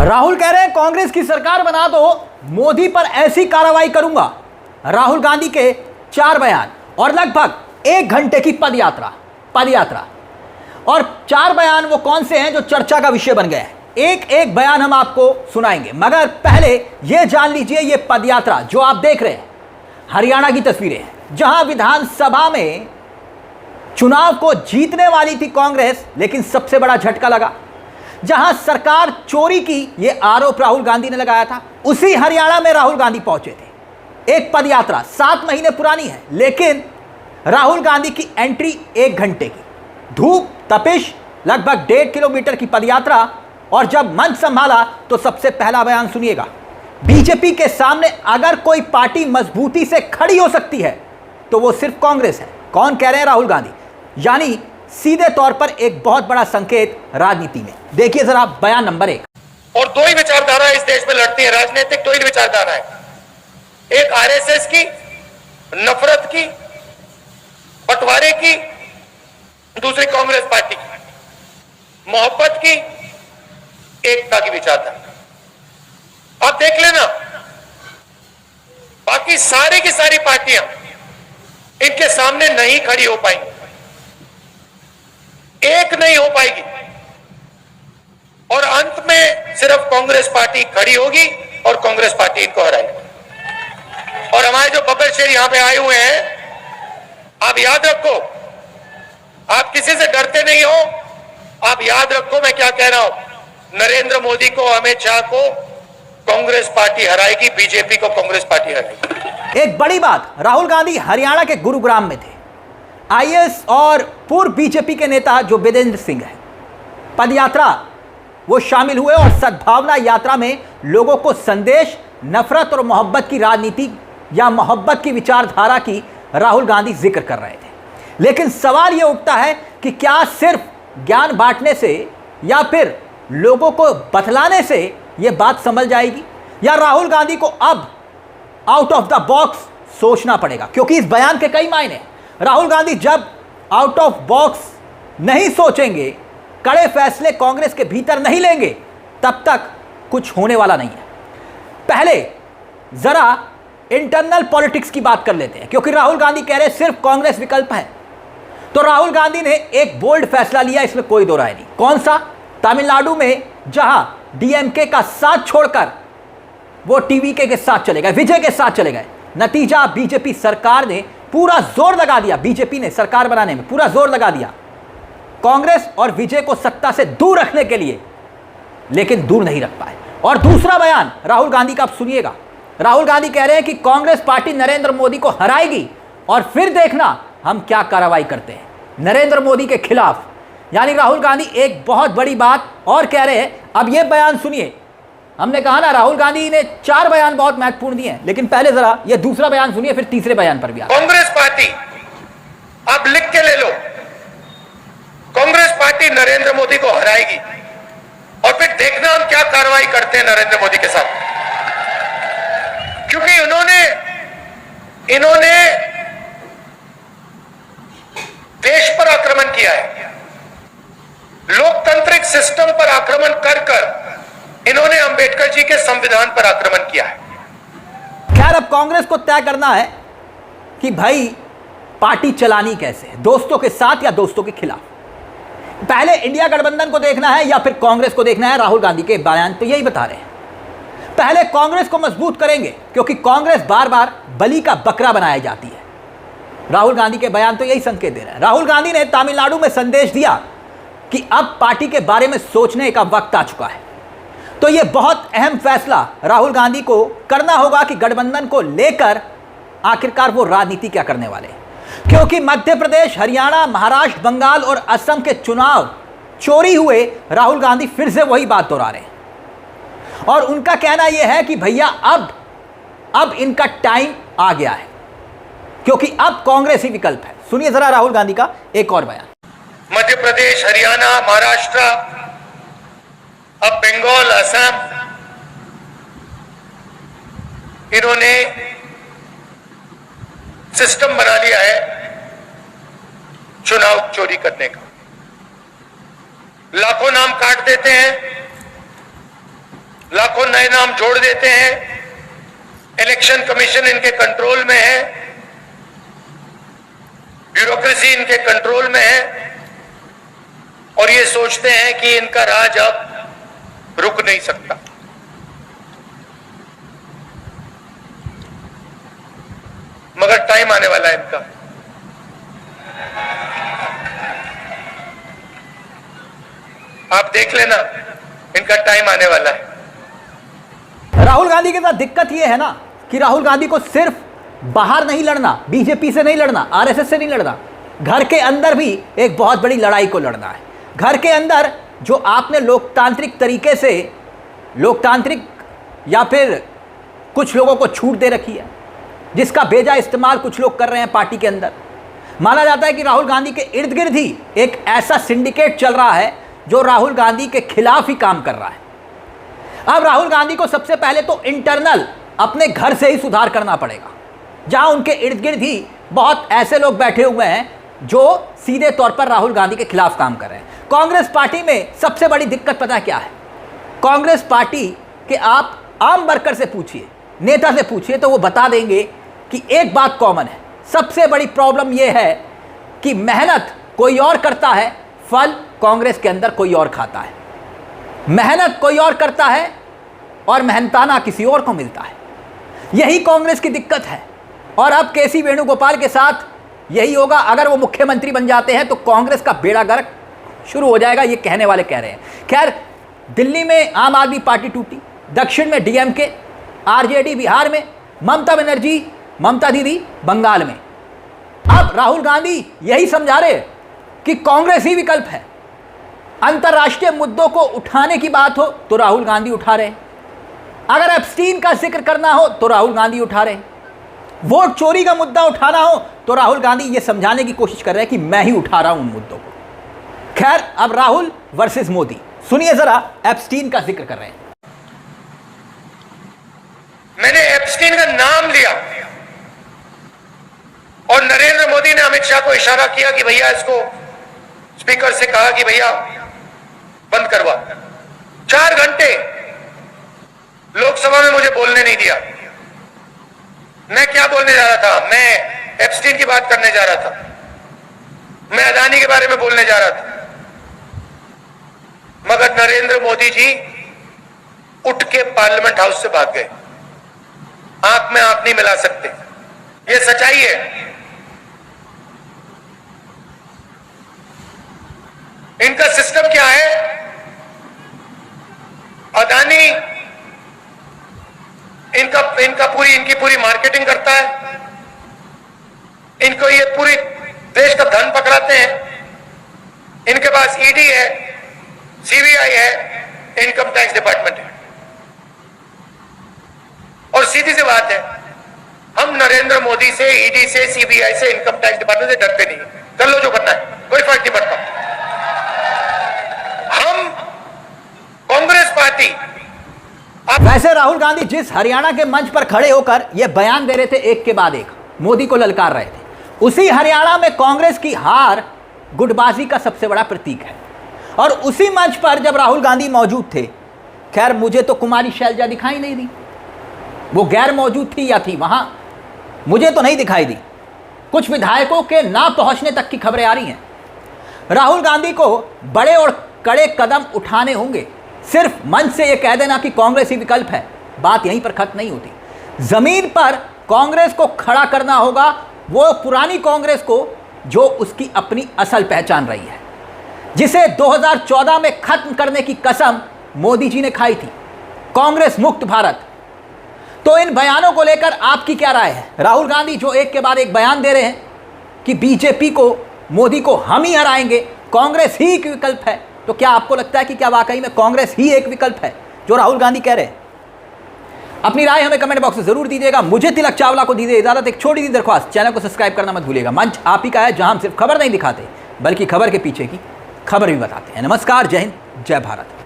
राहुल कह रहे हैं कांग्रेस की सरकार बना दो, मोदी पर ऐसी कार्रवाई करूंगा। राहुल गांधी के 4 बयान और लगभग 1 घंटे की पदयात्रा और 4 बयान वो कौन से हैं जो चर्चा का विषय बन गए हैं। एक एक बयान हम आपको सुनाएंगे, मगर पहले यह जान लीजिए ये पदयात्रा जो आप देख रहे हैं हरियाणा की तस्वीरें हैं, जहां विधानसभा में चुनाव को जीतने वाली थी कांग्रेस, लेकिन सबसे बड़ा झटका लगा। जहां सरकार चोरी की ये आरोप राहुल गांधी ने लगाया था, उसी हरियाणा में राहुल गांधी पहुंचे थे। एक पदयात्रा 7 महीने पुरानी है, लेकिन राहुल गांधी की एंट्री 1 घंटे की, धूप तपिश, लगभग 1.5 किलोमीटर की पदयात्रा। और जब मंच संभाला तो सबसे पहला बयान सुनिएगा। बीजेपी के सामने अगर कोई पार्टी मजबूती से खड़ी हो सकती है तो वो सिर्फ कांग्रेस है। कौन कह रहे हैं? राहुल गांधी। यानी सीधे तौर पर एक बहुत बड़ा संकेत राजनीति में। देखिए जरा बयान नंबर 1। और 2 ही विचारधारा इस देश में लड़ती है, राजनीतिक 2 ही विचारधारा है। एक आरएसएस की, नफरत की, बंटवारे की, दूसरी कांग्रेस पार्टी की, मोहब्बत की, एकता की विचारधारा। आप देख लेना, बाकी सारी की सारी पार्टियां इनके सामने नहीं खड़ी हो पाएंगी, एक नहीं हो पाएगी, और अंत में सिर्फ कांग्रेस पार्टी खड़ी होगी और कांग्रेस पार्टी इनको हराएगी। और हमारे जो बब्बर शेर यहां पे आए हुए हैं, आप याद रखो, आप किसी से डरते नहीं हो। आप याद रखो मैं क्या कह रहा हूं, नरेंद्र मोदी को, अमित शाह को कांग्रेस पार्टी हराएगी, बीजेपी को कांग्रेस पार्टी हराएगी। एक बड़ी बात, राहुल गांधी हरियाणा के गुरुग्राम में थे। आईएएस और पूर्व बीजेपी के नेता जो विदेंद्र सिंह है, पदयात्रा वो शामिल हुए और सद्भावना यात्रा में लोगों को संदेश, नफरत और मोहब्बत की राजनीति या मोहब्बत की विचारधारा की राहुल गांधी जिक्र कर रहे थे। लेकिन सवाल यह उठता है कि क्या सिर्फ ज्ञान बांटने से या फिर लोगों को बतलाने से यह बात समझ जाएगी, या राहुल गांधी को अब आउट ऑफ द बॉक्स सोचना पड़ेगा? क्योंकि इस बयान के कई मायने हैं। राहुल गांधी जब आउट ऑफ बॉक्स नहीं सोचेंगे, कड़े फैसले कांग्रेस के भीतर नहीं लेंगे, तब तक कुछ होने वाला नहीं है। पहले जरा इंटरनल पॉलिटिक्स की बात कर लेते हैं, क्योंकि राहुल गांधी कह रहे हैं सिर्फ कांग्रेस विकल्प है। तो राहुल गांधी ने एक बोल्ड फैसला लिया, इसमें कोई दो राय नहीं। कौन सा? तमिलनाडु में जहां डीएमके का साथ छोड़कर वो टीवीके के साथ चले गए, विजय के साथ चले गए। नतीजा, बीजेपी सरकार ने पूरा जोर लगा दिया, बीजेपी ने सरकार बनाने में पूरा जोर लगा दिया कांग्रेस और विजय को सत्ता से दूर रखने के लिए, लेकिन दूर नहीं रख पाए। और दूसरा बयान राहुल गांधी का आप सुनिएगा। राहुल गांधी कह रहे हैं कि कांग्रेस पार्टी नरेंद्र मोदी को हराएगी और फिर देखना हम क्या कार्रवाई करते हैं नरेंद्र मोदी के खिलाफ। यानी राहुल गांधी एक बहुत बड़ी बात और कह रहे हैं। अब यह बयान सुनिए। हमने कहा ना, राहुल गांधी ने 4 बयान बहुत महत्वपूर्ण दिए हैं, लेकिन पहले जरा यह दूसरा बयान सुनिए, फिर तीसरे बयान पर भी आए। कांग्रेस पार्टी, आप लिख के ले लो, कांग्रेस पार्टी नरेंद्र मोदी को हराएगी और फिर देखना हम क्या कार्रवाई करते हैं नरेंद्र मोदी के साथ। क्योंकि इन्होंने देश पर आक्रमण किया है, लोकतांत्रिक सिस्टम पर आक्रमण कर इन्होंने अंबेडकर जी के संविधान पर आक्रमण किया है। खैर, अब कांग्रेस को तय करना है कि भाई पार्टी चलानी कैसे है, दोस्तों के साथ या दोस्तों के खिलाफ। पहले इंडिया गठबंधन को देखना है या फिर कांग्रेस को देखना है? राहुल गांधी के बयान तो यही बता रहे हैं। पहले कांग्रेस को मजबूत करेंगे, क्योंकि कांग्रेस बार बार बलि का बकरा बनाई जाती है। राहुल गांधी के बयान तो यही संकेत दे रहे हैं। राहुल गांधी ने तमिलनाडु में संदेश दिया कि अब पार्टी के बारे में सोचने का वक्त आ चुका है। तो यह बहुत अहम फैसला राहुल गांधी को करना होगा कि गठबंधन को लेकर आखिरकार वो राजनीति क्या करने वाले हैं। क्योंकि मध्य प्रदेश, हरियाणा, महाराष्ट्र, बंगाल और असम के चुनाव चोरी हुए, राहुल गांधी फिर से वही बात दोहरा रहे हैं। और उनका कहना यह है कि भैया अब इनका टाइम आ गया है, क्योंकि अब कांग्रेस ही विकल्प है। सुनिए जरा राहुल गांधी का एक और बयान। मध्य प्रदेश, हरियाणा, महाराष्ट्र, अब बंगाल, असम, इन्होंने सिस्टम बना लिया है चुनाव चोरी करने का। लाखों नाम काट देते हैं, लाखों नए नाम जोड़ देते हैं, इलेक्शन कमीशन इनके कंट्रोल में है, ब्यूरोक्रेसी इनके कंट्रोल में है, और ये सोचते हैं कि इनका राज अब रुक नहीं सकता। मगर टाइम आने वाला है इनका। आप देख लेना, इनका टाइम आने वाला है। राहुल गांधी के साथ दिक्कत यह है ना कि राहुल गांधी को सिर्फ बाहर नहीं लड़ना, बीजेपी से नहीं लड़ना, आरएसएस से नहीं लड़ना, घर के अंदर भी एक बहुत बड़ी लड़ाई को लड़ना है। घर के अंदर जो आपने लोकतांत्रिक तरीके से, लोकतांत्रिक या फिर कुछ लोगों को छूट दे रखी है, जिसका बेजा इस्तेमाल कुछ लोग कर रहे हैं पार्टी के अंदर। माना जाता है कि राहुल गांधी के इर्द गिर्द ही एक ऐसा सिंडिकेट चल रहा है जो राहुल गांधी के खिलाफ ही काम कर रहा है। अब राहुल गांधी को सबसे पहले तो इंटरनल अपने घर से ही सुधार करना पड़ेगा, जहां उनके इर्द गिर्द ही बहुत ऐसे लोग बैठे हुए हैं जो सीधे तौर पर राहुल गांधी के खिलाफ काम कर रहे हैं। कांग्रेस पार्टी में सबसे बड़ी दिक्कत पता क्या है? कांग्रेस पार्टी के आप आम वर्कर से पूछिए, नेता से पूछिए, तो वो बता देंगे कि एक बात कॉमन है। सबसे बड़ी प्रॉब्लम यह है कि मेहनत कोई और करता है, फल कांग्रेस के अंदर कोई और खाता है। मेहनत कोई और करता है और मेहनताना किसी और को मिलता है। यही कांग्रेस की दिक्कत है। और अब केसी वेणुगोपाल के साथ यही होगा। अगर वो मुख्यमंत्री बन जाते हैं तो कांग्रेस का बेड़ा गर्क शुरू हो जाएगा, ये कहने वाले कह रहे हैं। खैर, दिल्ली में आम आदमी पार्टी टूटी, दक्षिण में डीएमके, आरजेडी बिहार में, ममता बनर्जी, ममता दीदी बंगाल में। अब राहुल गांधी यही समझा रहे कि कांग्रेस ही विकल्प है। अंतर्राष्ट्रीय मुद्दों को उठाने की बात हो तो राहुल गांधी उठा रहे हैं। अगर एप्स्टीन का जिक्र करना हो तो राहुल गांधी उठा रहे हैं। वोट चोरी का मुद्दा उठाना हो तो राहुल गांधी ये समझाने की कोशिश कर रहे हैं कि मैं ही उठा रहा हूं उन मुद्दों को। खैर, अब राहुल वर्सेस मोदी, सुनिए जरा, एप्स्टीन का जिक्र कर रहे हैं। मैंने एप्स्टीन का नाम लिया और नरेंद्र मोदी ने अमित शाह को इशारा किया कि भैया इसको, स्पीकर से कहा कि भैया बंद करवा। 4 घंटे लोकसभा में मुझे बोलने नहीं दिया। मैं क्या बोलने जा रहा था? मैं एप्स्टीन की बात करने जा रहा था, मैं अदानी के बारे में बोलने जा रहा था। मगर नरेंद्र मोदी जी उठ के पार्लियामेंट हाउस से भाग गए। आंख में आंख नहीं मिला सकते, ये सच्चाई है। इनका सिस्टम क्या है? अदानी इनकी पूरी मार्केटिंग करता है, इनको ये पूरी देश का धन पकड़ाते हैं। इनके पास ईडी है, सीबीआई है, इनकम टैक्स डिपार्टमेंट है। और सीधी सी बात है, हम नरेंद्र मोदी से, ईडी से, सीबीआई से, इनकम टैक्स डिपार्टमेंट से डरते नहीं। कर लो जो करना है, कोई फर्क नहीं पड़ता। हम कांग्रेस पार्टी। वैसे राहुल गांधी जिस हरियाणा के मंच पर खड़े होकर यह बयान दे रहे थे, एक के बाद एक मोदी को ललकार रहे थे, उसी हरियाणा में कांग्रेस की हार गुटबाजी का सबसे बड़ा प्रतीक है। और उसी मंच पर जब राहुल गांधी मौजूद थे, खैर मुझे तो कुमारी शैलजा दिखाई नहीं दी, वो गैर मौजूद थी या थी वहां, मुझे तो नहीं दिखाई दी। कुछ विधायकों के ना पहुंचने तक की खबरें आ रही हैं। राहुल गांधी को बड़े और कड़े कदम उठाने होंगे। सिर्फ मंच से यह कह देना कि कांग्रेस ही विकल्प है, बात यहीं पर खत्म नहीं होती। जमीन पर कांग्रेस को खड़ा करना होगा, वो पुरानी कांग्रेस को जो उसकी अपनी असल पहचान रही है, जिसे 2014 में खत्म करने की कसम मोदी जी ने खाई थी, कांग्रेस मुक्त भारत। तो इन बयानों को लेकर आपकी क्या राय है? राहुल गांधी जो एक के बाद एक बयान दे रहे हैं कि बीजेपी को, मोदी को हम ही हराएंगे, कांग्रेस ही एक विकल्प है, तो क्या आपको लगता है कि क्या वाकई में कांग्रेस ही एक विकल्प है जो राहुल गांधी कह रहे हैं? अपनी राय हमें कमेंट बॉक्स में जरूर दीजिएगा। मुझे तिलक चावला को दीजिए इजाजत। एक छोटी सी दरख्वास्त, चैनल को सब्सक्राइब करना मत भूलिएगा। मंच आप ही का है जहां हम सिर्फ खबर नहीं दिखाते बल्कि खबर के पीछे की खबर भी बताते हैं। नमस्कार, जय हिंद, जय भारत।